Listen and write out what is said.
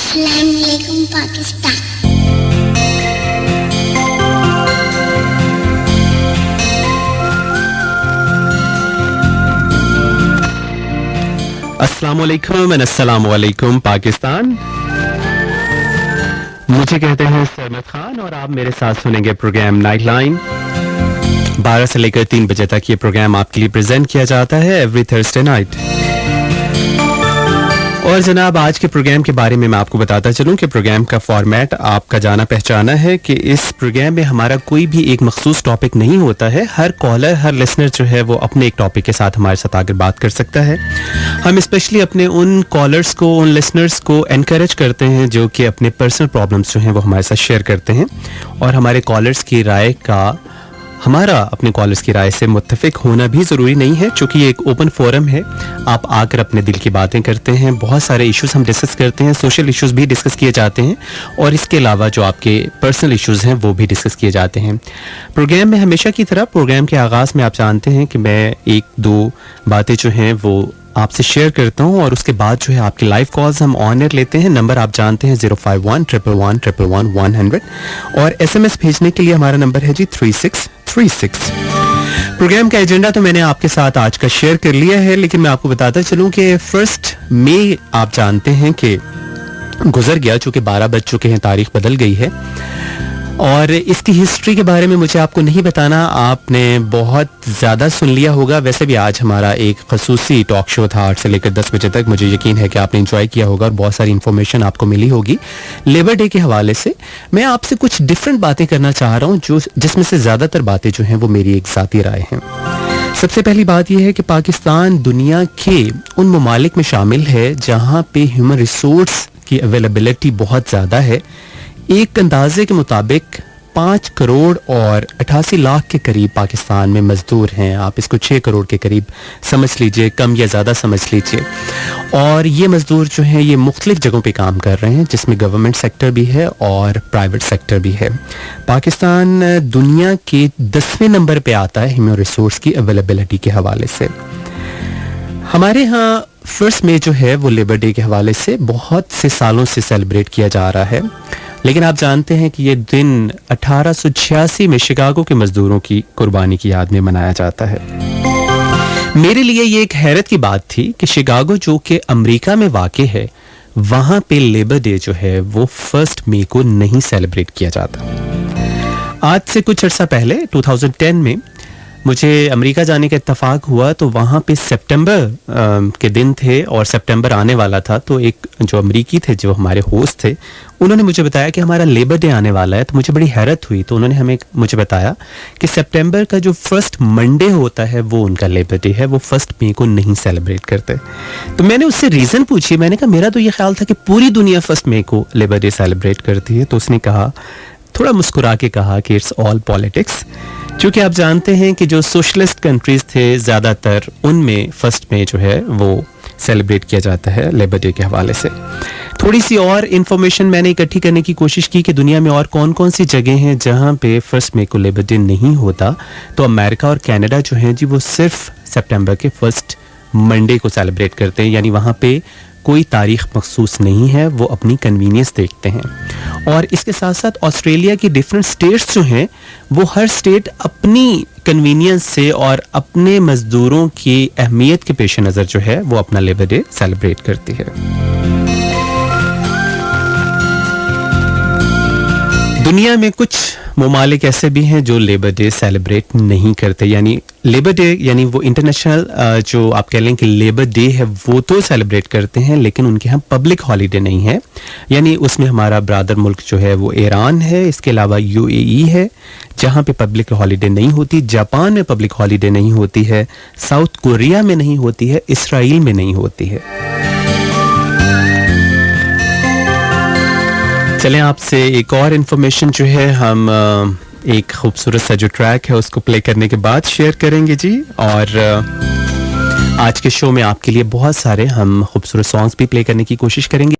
अस्सलाम वालेकुम पाकिस्तान। अस्सलाम वालेकुम एंड अस्सलाम वालेकुम पाकिस्तान। मुझे कहते हैं सरमद खान और आप मेरे साथ सुनेंगे प्रोग्राम नाइट लाइन। 12 से लेकर 3 बजे तक ये प्रोग्राम आपके लिए प्रेजेंट किया जाता है एवरी थर्सडे नाइट। और जनाब, आज के प्रोग्राम के बारे में मैं आपको बताता चलूं कि प्रोग्राम का फॉर्मेट आपका जाना पहचाना है कि इस प्रोग्राम में हमारा कोई भी एक मखसूस टॉपिक नहीं होता है। हर कॉलर, हर लिसनर जो है वो अपने एक टॉपिक के साथ हमारे साथ आकर बात कर सकता है। हम स्पेशली अपने उन कॉलर्स को, उन लिसनर्स को एनकरेज करते हैं जो कि अपने पर्सनल प्रॉब्लम्स जो हैं वो हमारे साथ शेयर करते हैं, और हमारे कॉलर्स की राय का, हमारा अपने कॉलर्स की राय से मुत्तफिक होना भी ज़रूरी नहीं है, क्योंकि ये एक ओपन फोरम है। आप आकर अपने दिल की बातें करते हैं, बहुत सारे इश्यूज हम डिस्कस करते हैं, सोशल इश्यूज भी डिस्कस किए जाते हैं, और इसके अलावा जो आपके पर्सनल इश्यूज हैं वो भी डिस्कस किए जाते हैं। प्रोग्राम में हमेशा की तरह प्रोग्राम के आगाज़ में आप जानते हैं कि मैं 1-2 बातें जो हैं वो आपसे शेयर करता हूं, और उसके बाद जो है आपके लाइव कॉल्स हम ऑन एयर लेते हैं। नंबर आप जानते हैं 051-111-111-100, और SMS भेजने के लिए हमारा नंबर है जी 3636। प्रोग्राम का एजेंडा तो मैंने आपके साथ आज का शेयर कर लिया है, लेकिन मैं आपको बताता चलूं कि 1 मई आप जानते हैं कि गुजर गया, चूंकि 12 बज चुके हैं, तारीख बदल गई है। और इसकी हिस्ट्री के बारे में मुझे आपको नहीं बताना, आपने बहुत ज़्यादा सुन लिया होगा। वैसे भी आज हमारा एक खसूसी टॉक शो था 8 से लेकर 10 बजे तक। मुझे यकीन है कि आपने एंजॉय किया होगा और बहुत सारी इन्फॉर्मेशन आपको मिली होगी लेबर डे के हवाले से। मैं आपसे कुछ डिफरेंट बातें करना चाह रहा हूँ, जिसमें से ज़्यादातर बातें जो हैं वो मेरी एक ज़ाती राय हैं। सबसे पहली बात यह है कि पाकिस्तान दुनिया के उन ममालिक में शामिल है जहाँ पे ह्यूमन रिसोर्स की अवेलेबिलिटी बहुत ज़्यादा है। एक अंदाजे के मुताबिक 5 करोड़ और 88 लाख के करीब पाकिस्तान में मजदूर हैं। आप इसको 6 करोड़ के करीब समझ लीजिए, कम या ज़्यादा समझ लीजिए। और ये मजदूर जो हैं ये मुख्तलिफ जगहों पे काम कर रहे हैं, जिसमें गवर्नमेंट सेक्टर भी है और प्राइवेट सेक्टर भी है। पाकिस्तान दुनिया के 10वें नंबर पे आता है ह्यूमन रिसोर्स की अवेलेबिलिटी के हवाले से। हमारे यहाँ 1 मई जो है वो लेबर डे के हवाले से बहुत से सालों से सेलिब्रेट किया जा रहा है, लेकिन आप जानते हैं कि ये दिन 1886 में शिकागो के मजदूरों की कुर्बानी की याद में मनाया जाता है। मेरे लिए ये एक हैरत की बात थी कि शिकागो, जो कि अमेरिका में वाक़ है, वहाँ पे लेबर डे जो है वो 1 मई को नहीं सेलिब्रेट किया जाता। आज से कुछ अर्सा पहले 2010 में मुझे अमेरिका जाने का इत्तफाक हुआ, तो वहाँ पे सितंबर के दिन थे और सितंबर आने वाला था। तो एक जो अमेरिकी थे, जो हमारे होस्ट थे, उन्होंने मुझे बताया कि हमारा लेबर डे आने वाला है। तो मुझे बड़ी हैरत हुई। तो उन्होंने मुझे बताया कि सितंबर का जो 1 मंडे होता है वो उनका लेबर डे है, वो 1 मई को नहीं सेलिब्रेट करते। तो मैंने उससे रीज़न पूछी। मैंने कहा मेरा तो ये ख्याल था कि पूरी दुनिया 1 मई को लेबर डे सेलिब्रेट करती है। तो उसने कहा, थोड़ा मुस्कुरा के कहा कि इट्स ऑल पॉलिटिक्स, क्योंकि आप जानते हैं कि जो सोशलिस्ट कंट्रीज थे ज़्यादातर, उनमें 1 मई जो है वो सेलिब्रेट किया जाता है लेबर डे के हवाले से। थोड़ी सी और इन्फॉर्मेशन मैंने इकट्ठी करने की कोशिश की कि दुनिया में और कौन कौन सी जगह हैं जहां पे 1 मई को लेबर डे नहीं होता। तो अमेरिका और कनाडा जो हैं जी, वो सिर्फ सितंबर के 1 मंडे को सेलिब्रेट करते हैं, यानी वहाँ पे कोई तारीख मखसूस नहीं है, वो अपनी कन्वीनियंस देखते हैं। और इसके साथ साथ ऑस्ट्रेलिया की डिफरेंट स्टेट्स जो हैं, वो हर स्टेट अपनी कन्वीनियंस से और अपने मजदूरों की अहमियत के पेश नज़र जो है वो अपना लेबर डे सेलिब्रेट करती है। दुनिया में कुछ ममालिक ऐसे भी हैं जो लेबर डे सेलिब्रेट नहीं करते, यानी लेबर डे यानी वो इंटरनेशनल जो आप कह लें कि लेबर डे है वो तो सेलिब्रेट करते हैं, लेकिन उनके यहाँ पब्लिक हॉलीडे नहीं है। यानी उसमें हमारा ब्रादर मुल्क जो है वो ईरान है, इसके अलावा UAE है जहाँ पे पब्लिक हॉलीडे नहीं होती, जापान में पब्लिक हॉलीडे नहीं होती है, साउथ कोरिया में नहीं होती है, इसराइल में नहीं होती है। चलें आपसे एक और इन्फॉर्मेशन जो है हम एक खूबसूरत सा जो ट्रैक है उसको प्ले करने के बाद शेयर करेंगे जी। और आज के शो में आपके लिए बहुत सारे हम खूबसूरत सॉन्ग्स भी प्ले करने की कोशिश करेंगे।